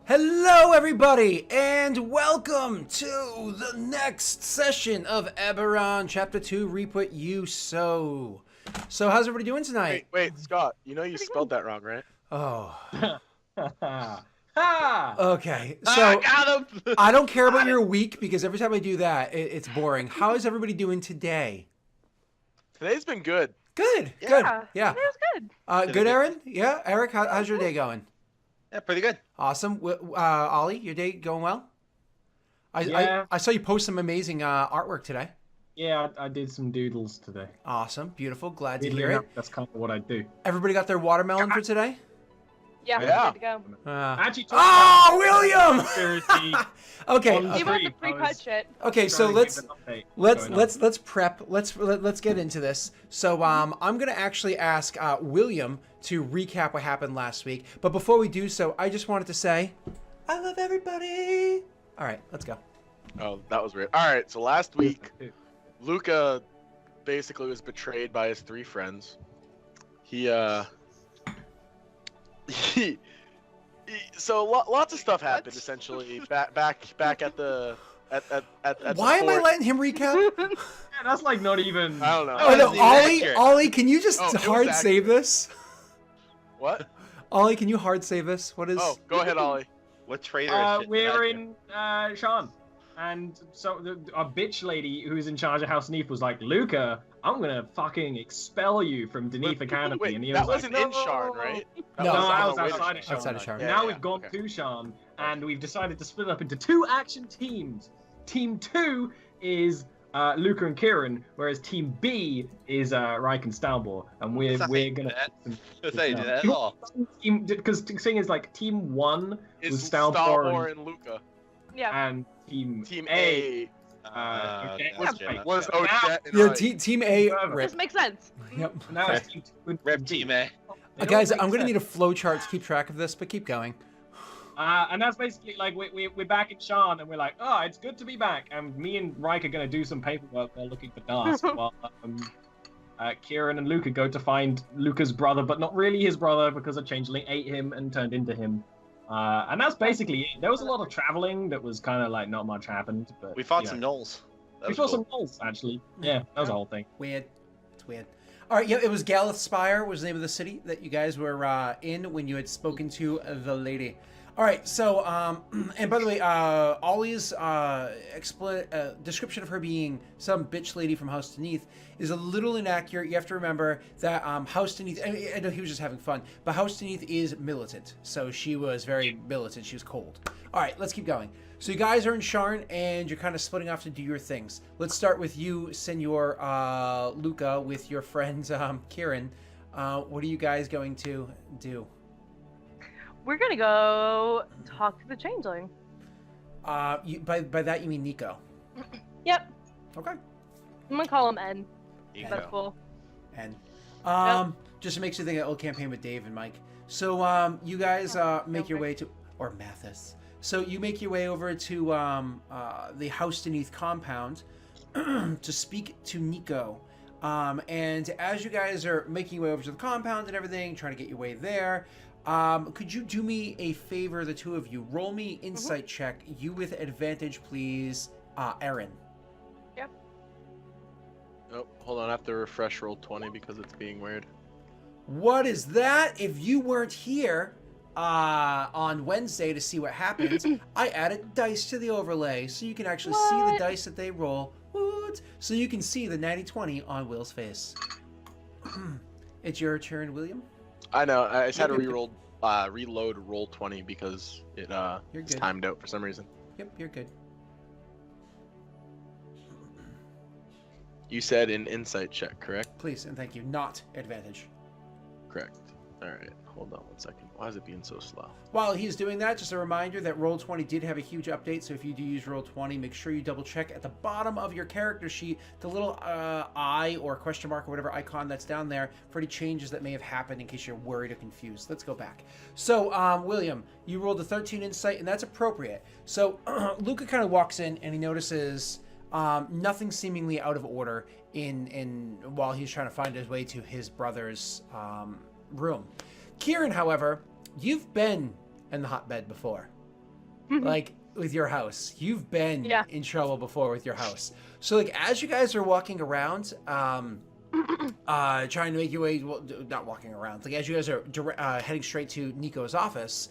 Hello, everybody, and welcome to the next session of Eberron Chapter 2, Reap What You Sow. So, how's everybody doing tonight? Wait, Scott, you know you spelled that wrong, right? Oh, Ha! okay. So, Got him! I don't care about your week because every time I do that, it's boring. How is everybody doing today? Today's been good. Good, Yeah. good. It Yeah. was good. Good, Aaron? Yeah, Eric, how's your day going? Yeah, pretty good. Awesome. Ollie, your day going well? Yeah. I saw you post some amazing artwork today. Yeah, I did some doodles today. Awesome, beautiful, glad to Weirdly hear enough, it. That's kind of what I do. Everybody got their watermelon for today? Yeah, Yeah. good to go. Actually, Oh, William! conspiracy. Okay, On the Even with the street, I pre-cut was shit. okay. So trying to let's give an update let's going on. let's prep. Let's get into this. So I'm gonna actually ask William to recap what happened last week. But before we do so, I just wanted to say, I love everybody. All right, let's go. Oh, that was weird. Alright, so last week, Luca basically was betrayed by his three friends. Lots of stuff happened, essentially, back at the... Why am I fort. letting him recap? Yeah, that's like not even. I don't know. Oh no, wasn't even Ollie, accurate. Ollie, can you just Oh, it was hard save accurate. this? What? Ollie, can you hard save this? What is? Oh, go ahead, Ollie. What traitor shit did I We're do? in Sean, and so a bitch lady who's in charge of House Neath was like, Luca, I'm gonna fucking expel you from Deneath Academy. Wait, and he that was wasn't like, in Sharn, right? That No, No, was I on was the way to outside of Sharn. Sharn. Outside of Sharn. Yeah, Now yeah, we've gone okay. to Sharn, and we've decided to split up into two action teams. Team 2 is Luca and Kieran, whereas Team B is Reich and Stalbor, and we're gonna. That's how you do that at all. Because the thing is, like, Team 1 It's was Stalbor Stalbor and Luca. Yeah. and Team A okay, gotcha. was Now- Odette and Yeah, Reich. team A. Whoever. Rip. This makes sense. Yep. now it's Team 2. Rep Team A. They Guys, all make I'm gonna sense. need a flow chart to keep track of this, but keep going. And that's basically like we're back in Sharn, and we're like, oh, it's good to be back. And me and Reich are gonna do some paperwork while looking for Darsk, while Kieran and Luca go to find Luca's brother, but not really his brother because a changeling ate him and turned into him. And that's basically it. There was a lot of traveling that was kind of like not much happened, but We fought you some know. gnolls. That We was fought cool. some gnolls actually. Yeah, that was the whole thing. Weird. It's weird. All right, yeah, it was Galeth Spire was the name of the city that you guys were in when you had spoken to the lady. All right, so and by the way, Ollie's description of her being some bitch lady from House Deneath is a little inaccurate. You have to remember that House Deneath. I know he was just having fun, but House Deneath is militant, so she was very militant. She was cold. All right, let's keep going. So you guys are in Sharn, and you're kind of splitting off to do your things. Let's start with you, Senor Luca, with your friend Kieran. What are you guys going to do? We're gonna go talk to the changeling. By that you mean Nico. Yep. Okay. I'm gonna call him N. Ego. That's cool. And just makes you think of the old campaign with Dave and Mike. So you guys make your way to, or Mathis. So you make your way over to the House Deneath compound to speak to Nico. And as you guys are making your way over to the compound and everything, trying to get your way there, could you do me a favor, the two of you? Roll me insight check. You with advantage, please. Aaron. Yep. Oh, hold on, I have to refresh roll 20 because it's being weird. What is that? If you weren't here on Wednesday to see what happened, I added dice to the overlay so you can actually see the What? dice that they roll. What? So you can see the 90-20 on Will's face. It's your turn, William. I know, I just had to You're good. reload roll 20 because it's You're good. timed out for some reason. Yep, you're good. You said an insight check, correct? Please and thank you. Not advantage. Correct. Alright, hold on 1 second. Why is it being so slow? While he's doing that, just a reminder that Roll20 did have a huge update, so if you do use Roll20, make sure you double check at the bottom of your character sheet the little I or question mark or whatever icon that's down there for any changes that may have happened in case you're worried or confused. Let's go back. So, William, you rolled a 13 insight, and that's appropriate. So, Luca kind of walks in and he notices nothing seemingly out of order in while he's trying to find his way to his brother's room. Kieran, however, you've been in the hotbed before. like with your house. You've been Yeah. in trouble before with your house. So like as you guys are walking around, trying to make your way, well, not walking around, like as you guys are heading straight to Nico's office,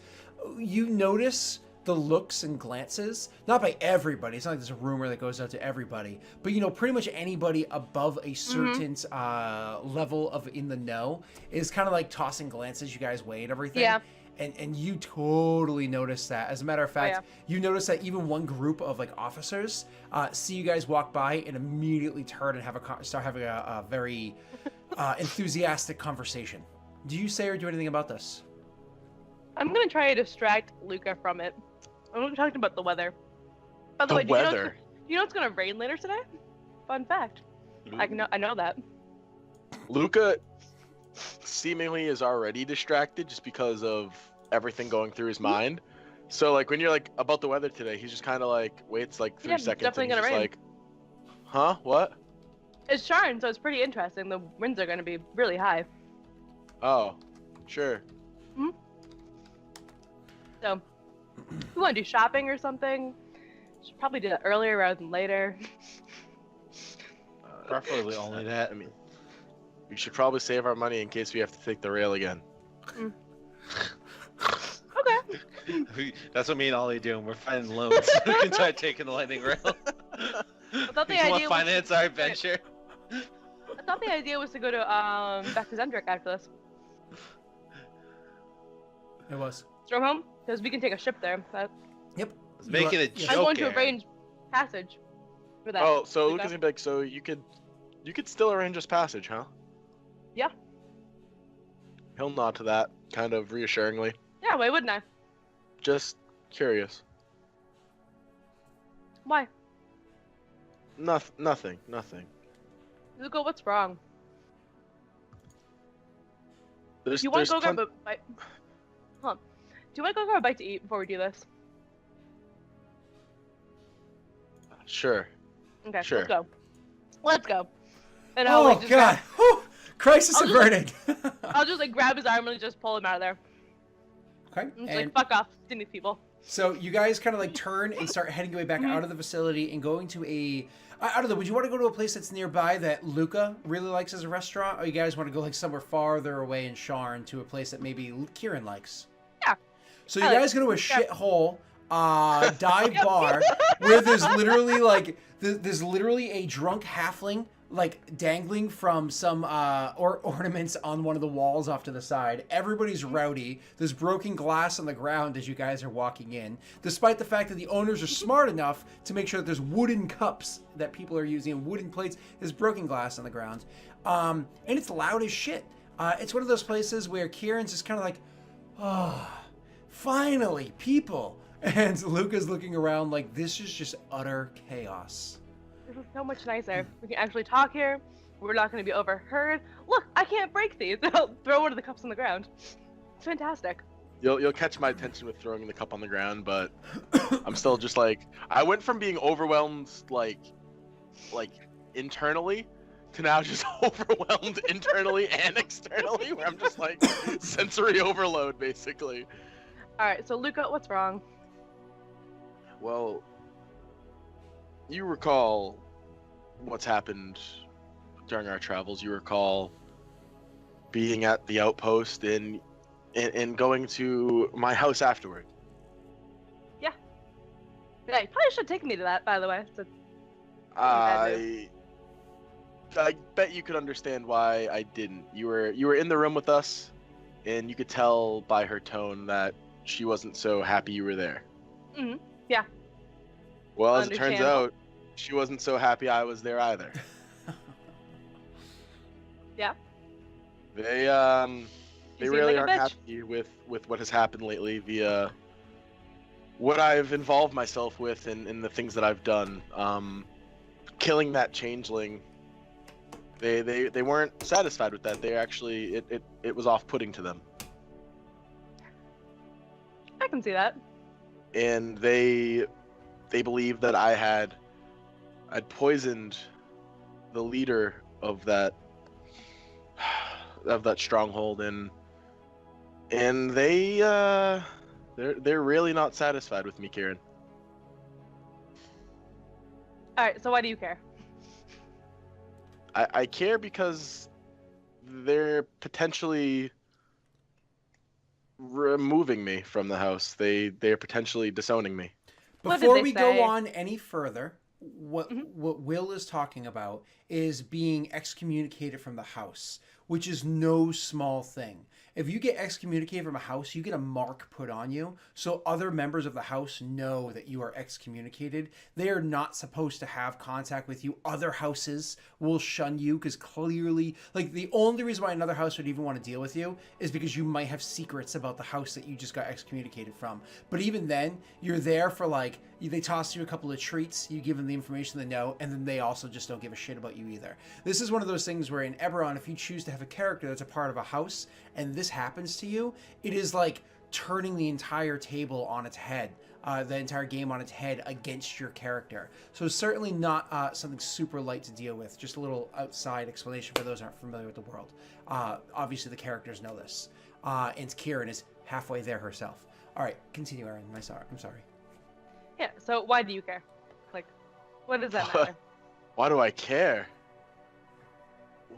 you notice the looks and glances, not by everybody. It's not like there's a rumor that goes out to everybody, but you know, pretty much anybody above a certain level of in the know is kind of like tossing glances you guys weigh and everything. Yeah. And you totally notice that. As a matter of fact, you notice that even one group of like officers see you guys walk by and immediately turn and start having a very enthusiastic conversation. Do you say or do anything about this? I'm gonna try to distract Luca from it. I'm gonna talk about the weather. By the way, weather. Do you know it's gonna rain later today? Fun fact. I know that. Luca seemingly is already distracted just because of everything going through his mind. So like when you're like about the weather today, he's just kind of like waits like 3 seconds definitely and he's gonna just rain. like, huh? What? It's Sharn, so it's pretty interesting. The winds are gonna be really high. Oh, sure. So, you want to do shopping or something? Should probably do that earlier rather than later. Preferably only that. I mean, we should probably save our money in case we have to take the rail again. Okay. That's what me and Ollie do, and we're finding loans. We can try taking the lightning rail. I thought the You want idea to was finance our adventure? I thought the idea was to go to back to Zendrick after this. It was. Storm home? Because we can take a ship there. But Yep. I was making a joke. I'm going to Aaron. arrange passage for that. Oh, so Luca. Luca's gonna be like, so you could still arrange us passage, huh? Yeah. He'll nod to that, kind of reassuringly. Yeah, why wouldn't I? Just curious. Why? Nothing. Luca, what's wrong? There's, Do you want to go there's grab a bite? Huh. Do you want to go grab a bite to eat before we do this? Sure. Okay, Sure. let's go. Let's go. And I'll Oh like just God! Whew. Crisis I'll just, averted. I'll just like grab his arm and just pull him out of there. Okay. I'm just And like, fuck off, stingy people. so you guys kind of like turn and start heading your way back out of the facility and going to a. I don't know. Would you want to go to a place that's nearby that Luca really likes as a restaurant, or you guys want to go like somewhere farther away in Sharn to a place that maybe Kieran likes? Yeah. So you I like guys go to a it. shithole dive bar where there's literally like there's literally a drunk halfling like dangling from some ornaments on one of the walls off to the side. Everybody's rowdy. There's broken glass on the ground as you guys are walking in, despite the fact that the owners are smart enough to make sure that there's wooden cups that people are using and wooden plates. There's broken glass on the ground, and it's loud as shit. It's one of those places where Kieran's just kind of like, oh, finally, people. And Luca's looking around like this is just utter chaos. This is so much nicer. We can actually talk here. We're not going to be overheard. Look, I can't break these. I'll throw one of the cups on the ground. It's fantastic. You'll catch my attention with throwing the cup on the ground, but I'm still just like, I went from being overwhelmed like internally to now just overwhelmed internally and externally, where I'm just like sensory overload basically. All right, so Luca, what's wrong? Well, you recall what's happened during our travels. You recall being at the outpost and going to my house afterward. Yeah, you probably should take me to that, by the way. So, I bet you could understand why I didn't. You were in the room with us, and you could tell by her tone that she wasn't so happy you were there. Mhm. Yeah. Well, as it turns Understandable. out, she wasn't so happy I was there either. Yeah. They seemed really like a aren't bitch. happy with what has happened lately via what I've involved myself with and the things that I've done. Killing that changeling. They weren't satisfied with that. They actually it was off-putting to them. I can see that. And they believed that I'd poisoned the leader of that stronghold, and they They're really not satisfied with me, Kieran. All right. So why do you care? I care because they're potentially removing me from the house. They're potentially disowning me. What did Before they we say? go on any further, what Mhm. what Will is talking about is being excommunicated from the house, which is no small thing. If you get excommunicated from a house, you get a mark put on you, so other members of the house know that you are excommunicated. They are not supposed to have contact with you. Other houses will shun you because clearly, like, the only reason why another house would even want to deal with you is because you might have secrets about the house that you just got excommunicated from. But even then, you're there for, like, they toss you a couple of treats, you give them the information they know, and then they also just don't give a shit about you either. This is one of those things where in Eberron, if you choose to have a character that's a part of a house and this happens to you, it is like turning the entire table on its head, the entire game on its head against your character. So it's certainly not something super light to deal with. Just a little outside explanation for those who aren't familiar with the world. Obviously, the characters know this. And Kieran is halfway there herself. All right, continue, Aaron. I'm sorry. Yeah. So why do you care? Like, what does that matter? Why do I care?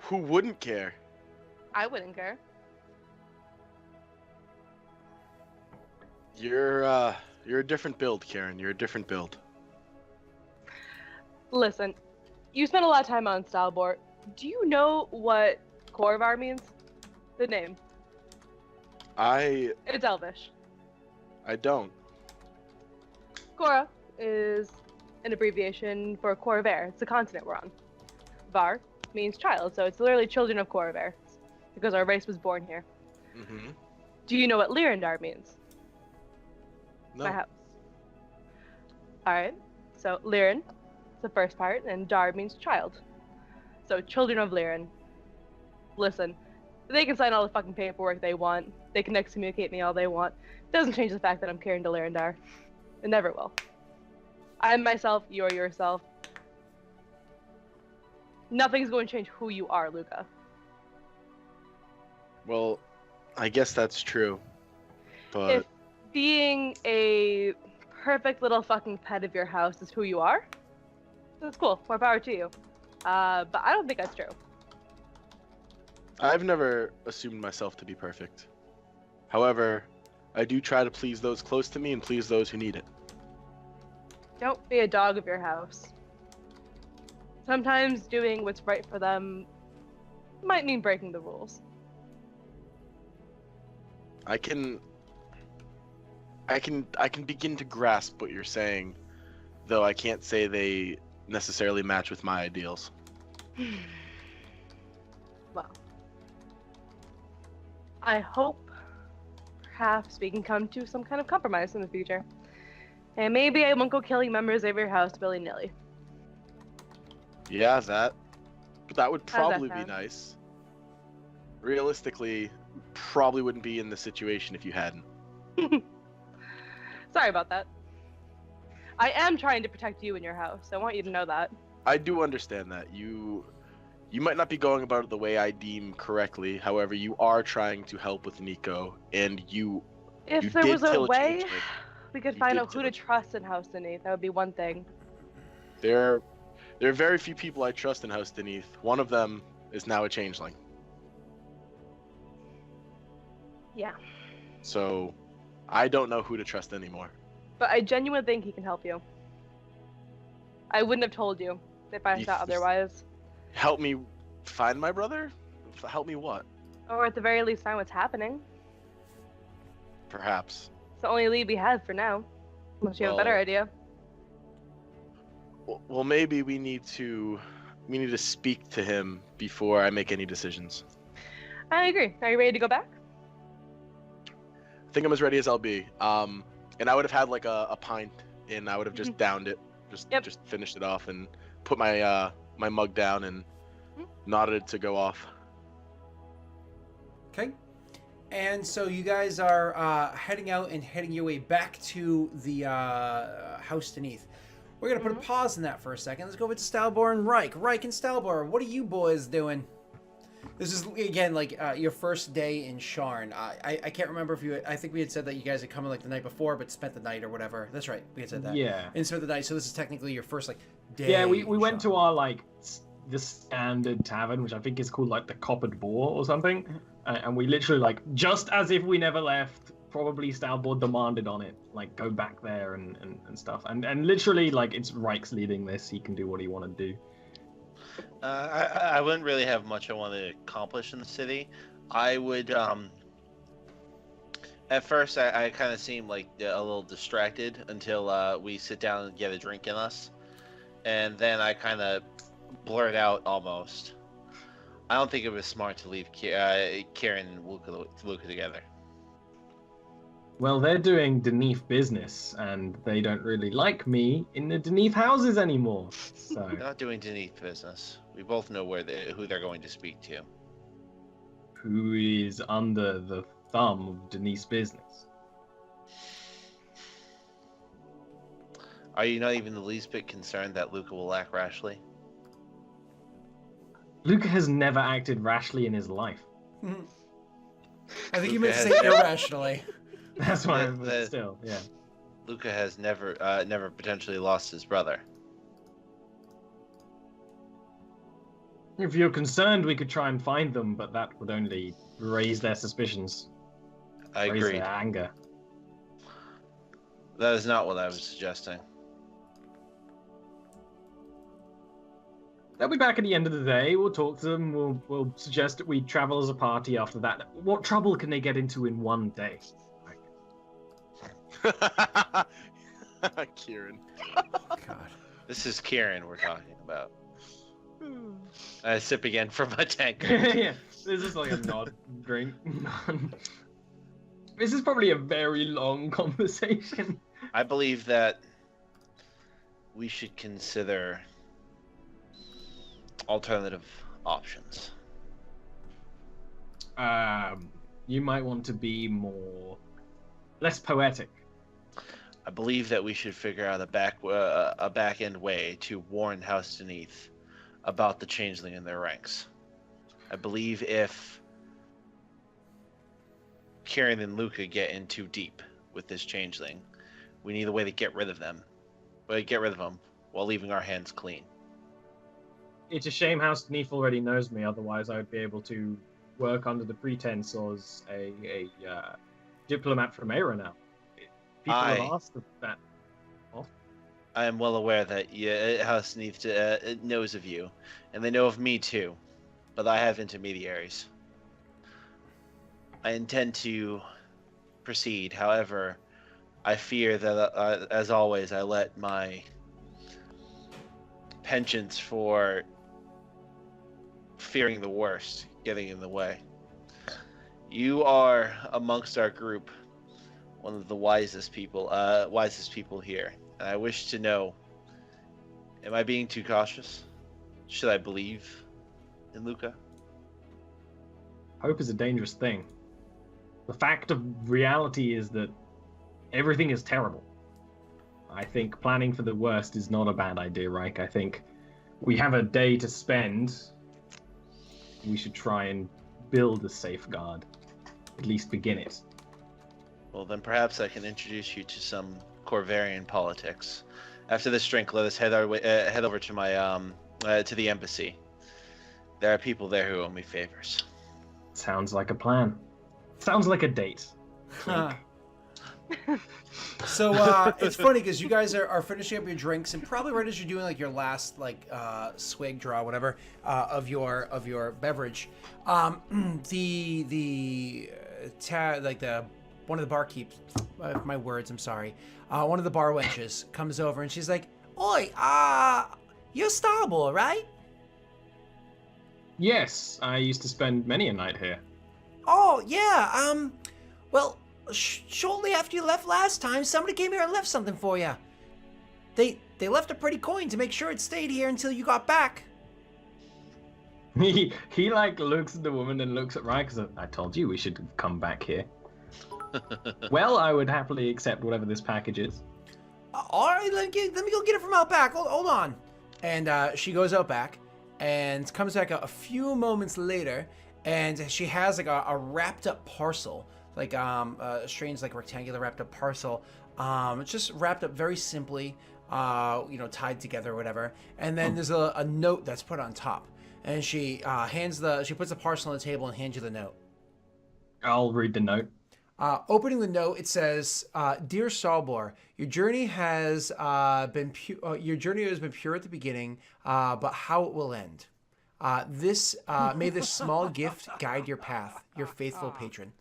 Who wouldn't care? I wouldn't care. You're a different build, Karen. You're a different build. Listen, you spent a lot of time on Stalbort. Do you know what Korvar means? The name. I It's Elvish. don't. Korra is an abbreviation for Korvair. It's the continent we're on. Var means child, so it's literally children of Korvair, because our race was born here. Mm-hmm. Do you know what Lyrandar means? No. My house. Alright, so Lyran is the first part, and Dar means child. So children of Lyran. Listen, they can sign all the fucking paperwork they want. They can excommunicate me all they want. Doesn't change the fact that I'm Kieran de Lyrandar. It never will. I'm myself, you're yourself. Nothing's going to change who you are, Luca. Well, I guess that's true. But If being a perfect little fucking pet of your house is who you are, that's cool. More power to you. But I don't think that's true. I've never assumed myself to be perfect. However, I do try to please those close to me and please those who need it. Don't be a dog of your house. Sometimes doing what's right for them might mean breaking the rules. I can begin to grasp what you're saying, though I can't say they necessarily match with my ideals. Well, I hope perhaps we can come to some kind of compromise in the future. And maybe I won't go killing members of your house willy-nilly. Yeah, that would How's that probably be sound? nice. Realistically, probably wouldn't be in this situation if you hadn't. Sorry about that. I am trying to protect you and your house. I want you to know that. I do understand that. You might not be going about it the way I deem correctly. However, you are trying to help with Nico, and you If there did was a kill way, changeling. we could You find did out who kill to a trust in House Beneath. That would be one thing. There are very few people I trust in House Beneath. One of them is now a changeling. Yeah. So, I don't know who to trust anymore. But I genuinely think he can help you. I wouldn't have told you if I You thought th- otherwise. Help me find my brother? Help me what? Or at the very least find what's happening. Perhaps. It's the only lead we have for now. Unless you have a better Well- idea. Well, maybe we need to speak to him before I make any decisions. I agree. Are you ready to go back? I think I'm as ready as I'll be. And I would have had like a pint, and I would have just downed it, Yep. just finished it off, and put my my mug down and Mhm. nodded to go off. Okay. And so you guys are heading out and heading your way back to the house beneath. We're going to put a pause in that for a second. Let's go over to Stalbor and Reich. Reich and Stalbor, what are you boys doing? This is again like your first day in Sharn. I can't remember if you. I think we had said that you guys had come in like the night before, but spent the night or whatever. That's right. We had said that. Yeah. And spent the night. So this is technically your first like day. Yeah, we in went to Sharn. our like the standard tavern, which I think is called like the Coppered Boar or something, and we literally like just as if we never left. Probably Stalboard demanded on it, like go back there and stuff, and literally like it's Reich's leading this. He can do what he want to do. I wouldn't really have much I want to accomplish in the city. I would, at first I kind of seemed like a little distracted until we sit down and get a drink in us. And then I kind of blurt out almost. I don't think it was smart to leave Kieran and Luca together. Well, they're doing Deneve business, and they don't really like me in the Deneve houses anymore. So They're not doing Denise business. We both know who they're going to speak to. who is under the thumb of Denise business? Are you not even the least bit concerned that Luca will act rashly? Luca has never acted rashly in his life. I think you Luca meant to has say never- irrationally. That's why, The- but still, yeah. Luca has never potentially lost his brother. If you're concerned, we could try and find them, but that would only raise their suspicions, I raise agree. their anger. That is not what I was suggesting. They'll be back at the end of the day. We'll talk to them. We'll suggest that we travel as a party after that. What trouble can they get into in one day? Kieran. God. Hmm. This is Kieran we're talking about. I sip again from my tank. Yeah, this is like a nod drink. This is probably a very long conversation. I believe that we should consider alternative options. You might want to be less poetic. I believe that we should figure out a back end way to warn House Deneth about the changeling in their ranks. I believe if Kieran and Luca get in too deep with this changeling, we need a way to get rid of them. While leaving our hands clean. It's a shame House Deneth already knows me, otherwise I would be able to work under the pretense as a diplomat from Aera now. People have asked that. I am well aware that House Deneth knows of you, and they know of me too, but I have intermediaries. I intend to proceed, however, I fear that, as always, I let my penchants for fearing the worst getting in the way. You are, amongst our group, one of the wisest people here, and I wish to know, am I being too cautious? Should I believe in Luca? Hope is a dangerous thing. The fact of reality is that everything is terrible. I think planning for the worst is not a bad idea, Reich. I think we have a day to spend. We should try and build a safeguard. At least begin it. Well, then perhaps I can introduce you to some Corvarian politics. After this drink, let us head over to my to the embassy. There are people there who owe me favors. Sounds like a plan. Sounds like a date. Huh. So it's funny because you guys are finishing up your drinks, and probably right as you're doing like your last swig, draw, whatever of your beverage, one of the barkeeps, my words, I'm sorry, one of the bar wenches comes over and she's like, "Oi, you're Starboy, right?" Yes, I used to spend many a night here. Oh yeah. Well. Shortly after you left last time, somebody came here and left something for you. They left a pretty coin to make sure it stayed here until you got back. He like looks at the woman and looks at Ryan because I told you we should come back here. Well, I would happily accept whatever this package is. All right, let me go get it from out back. Hold on. And she goes out back, and comes back a few moments later, and she has like a wrapped up parcel, like a strange like rectangular wrapped up parcel, just wrapped up very simply, tied together or whatever. And then there's a note that's put on top, and she puts the parcel on the table and hands you the note. I'll read the note. Opening the note, it says, "Dear Salbor, your journey has been pure at the beginning, but how it will end. May this small gift guide your path. Your faithful patron."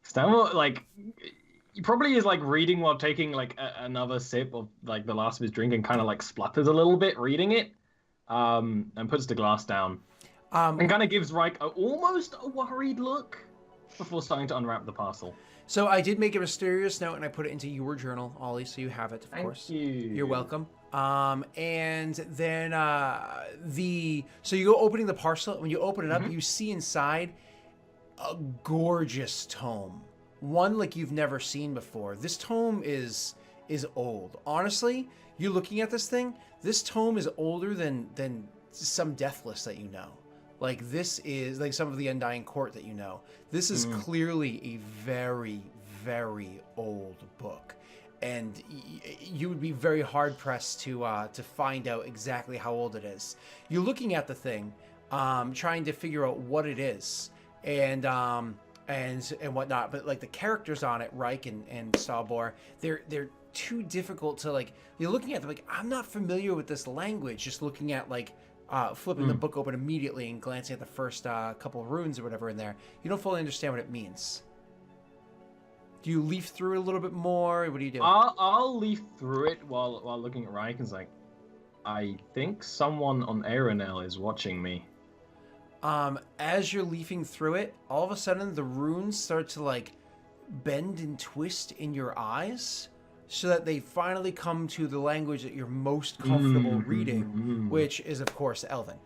Stanmore, like, he probably is like reading while taking like another sip of like the last of his drink and kind of like splutters a little bit reading it, and puts the glass down. And kind of gives Reich almost a worried look before starting to unwrap the parcel. So I did make a mysterious note and I put it into your journal, Ollie, so you have it, of course. Thank you. You're welcome. And then so you go opening the parcel. When you open it up, you see inside a gorgeous tome, one like you've never seen before. This tome is old. Honestly, you're looking at this thing. This tome is older than some Deathless that you know. Like, this is like some of the Undying Court that you know. This is clearly a very, very old book, and you would be very hard pressed to find out exactly how old it is. You're looking at the thing, trying to figure out what it is, and whatnot. But like the characters on it, Reich and Salbor, they're too difficult to like. You're looking at them like, I'm not familiar with this language. Just looking at like. Flipping the book open immediately and glancing at the first couple of runes or whatever in there, you don't fully understand what it means. Do you leaf through it a little bit more? What do you do? I'll leaf through it while looking at Reich. It's like, I think someone on Aeronel is watching me. As you're leafing through it, all of a sudden the runes start to like bend and twist in your eyes, so that they finally come to the language that you're most comfortable reading, which is, of course, Elven.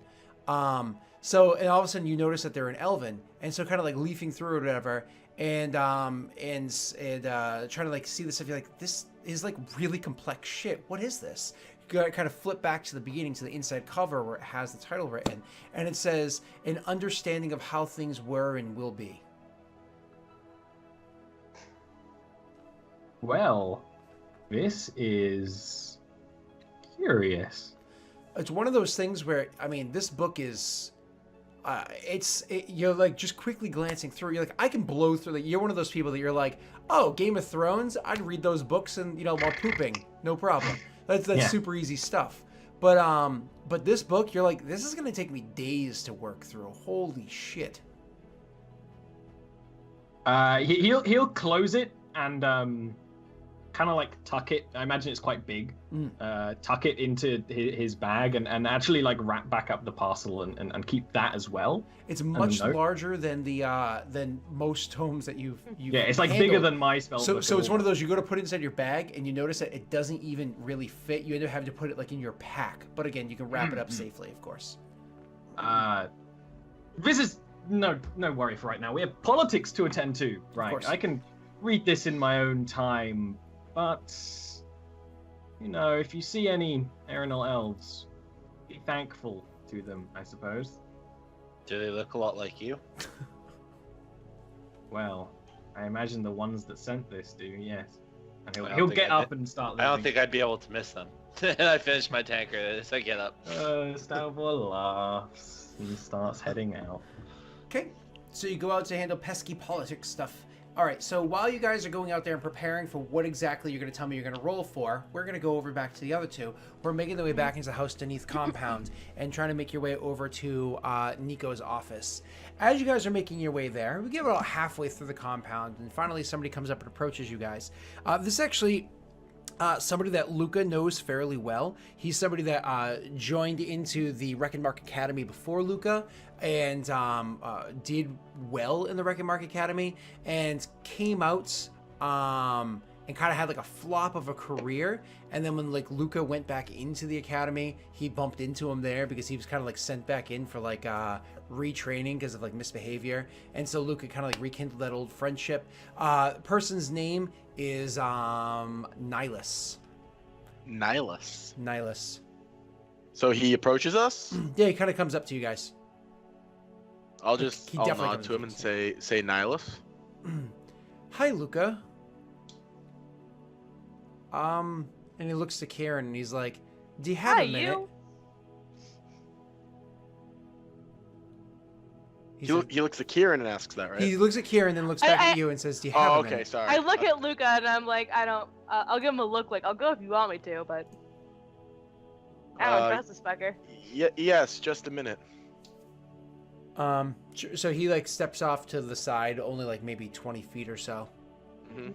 And all of a sudden you notice that they're in Elven, and so kind of like leafing through or whatever, and trying to like see this stuff, you're like, this is like really complex shit. What is this? You gotta kind of flip back to the beginning, to the inside cover where it has the title written, and it says, "An understanding of how things were and will be." Well, this is curious. It's one of those things where, I mean, this book is, you're like just quickly glancing through. You're like, I can blow through. You're one of those people that you're like, oh, Game of Thrones, I'd read those books and while pooping, no problem. That's super easy stuff. But this book, you're like, this is gonna take me days to work through. Holy shit. He'll close it and kind of like tuck it. I imagine it's quite big. Tuck it into his bag and actually like wrap back up the parcel and keep that as well. It's much larger than than most tomes that you've yeah, it's like handled. bigger than my spell. So it's one of those, you go to put it inside your bag and you notice that it doesn't even really fit. You end up having to put it like in your pack. But again, you can wrap it up safely, of course. This is no worry for right now. We have politics to attend to, right? I can read this in my own time. But, if you see any Aeronel elves, be thankful to them, I suppose. Do they look a lot like you? Well, I imagine the ones that sent this do, yes. And he'll get up and start living. I don't think I'd be able to miss them. And I finish my tanker, so I get up. Stalvor laughs. He starts heading out. Okay, so you go out to handle pesky politics stuff. All right, so while you guys are going out there and preparing for what exactly you're going to tell me you're going to roll for, we're going to go over back to the other two. We're making the way back into the House Beneath compound and trying to make your way over to Nico's office. As you guys are making your way there, we get about halfway through the compound, and finally somebody comes up and approaches you guys. This is actually somebody that Luca knows fairly well. He's somebody that joined into the Wreck and Mark Academy before Luca, and did well in the Wreck and Mark Academy, and came out and kind of had like a flop of a career. And then when like Luca went back into the academy, he bumped into him there because he was kind of like sent back in for like retraining because of like misbehavior. And so Luca kind of like rekindled that old friendship. Person's name is Nihilus. Nihilus. Nihilus. So he approaches us. Yeah, he kind of comes up to you guys. I'll He I'll definitely nod comes to him to and you. say Nihilus. Hi, Luca. And he looks to Karen and he's like, "Do you have Hi, a minute?" you. He's like- He looks at Kieran and asks that, right? He looks at Kieran, then looks back at you and says, "Do you have Oh, a okay, minute?" sorry. I look at Luca and I'm like, I don't. I'll give him a look like, I'll go if you want me to, but I don't trust this fucker. Yes, just a minute. So he like steps off to the side, only like maybe 20 feet or so. Mm-hmm.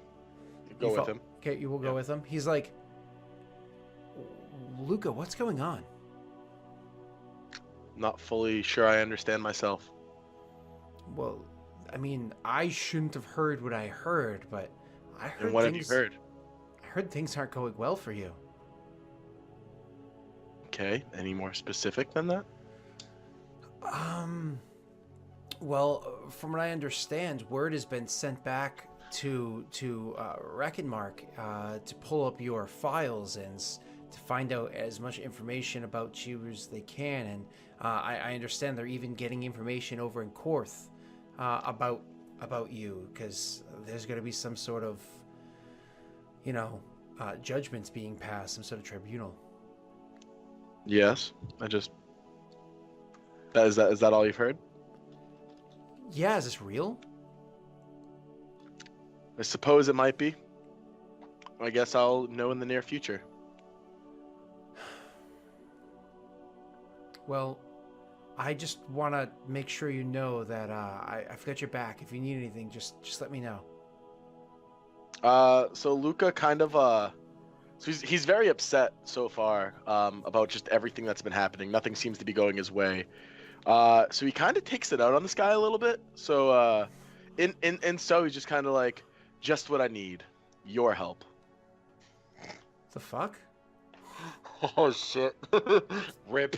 Go with him. Okay, you will go with him. He's like, "Luca, what's going on?" Not fully sure I understand myself. Well, I mean, I shouldn't have heard what I heard, but I heard And what have things. you heard? I heard things aren't going well for you. Okay, any more specific than that? Well, from what I understand, word has been sent back to Reckonmark to pull up your files and to find out as much information about you as they can. And I understand they're even getting information over in Korth about you, because there's going to be some sort of, judgments being passed, some sort of tribunal. Yes, is that all you've heard? Yeah, is this real? I suppose it might be. I guess I'll know in the near future. Well, I just want to make sure you know that I've got your back. If you need anything, just let me know. So Luca kind of so he's very upset so far about just everything that's been happening. Nothing seems to be going his way. So he kind of takes it out on this guy a little bit. So so he's just kind of like, just what I need, your help. The fuck? Oh shit! Rip.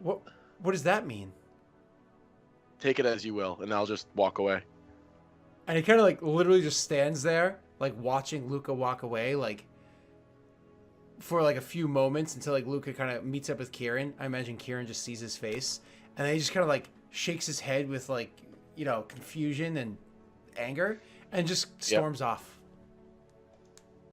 What does that mean? Take it as you will, and I'll just walk away. And he kind of like literally just stands there, like watching Luca walk away, like for like a few moments until like Luca kind of meets up with Kieran. I imagine Kieran just sees his face, and then he just kind of like shakes his head with like confusion and anger, and just storms off.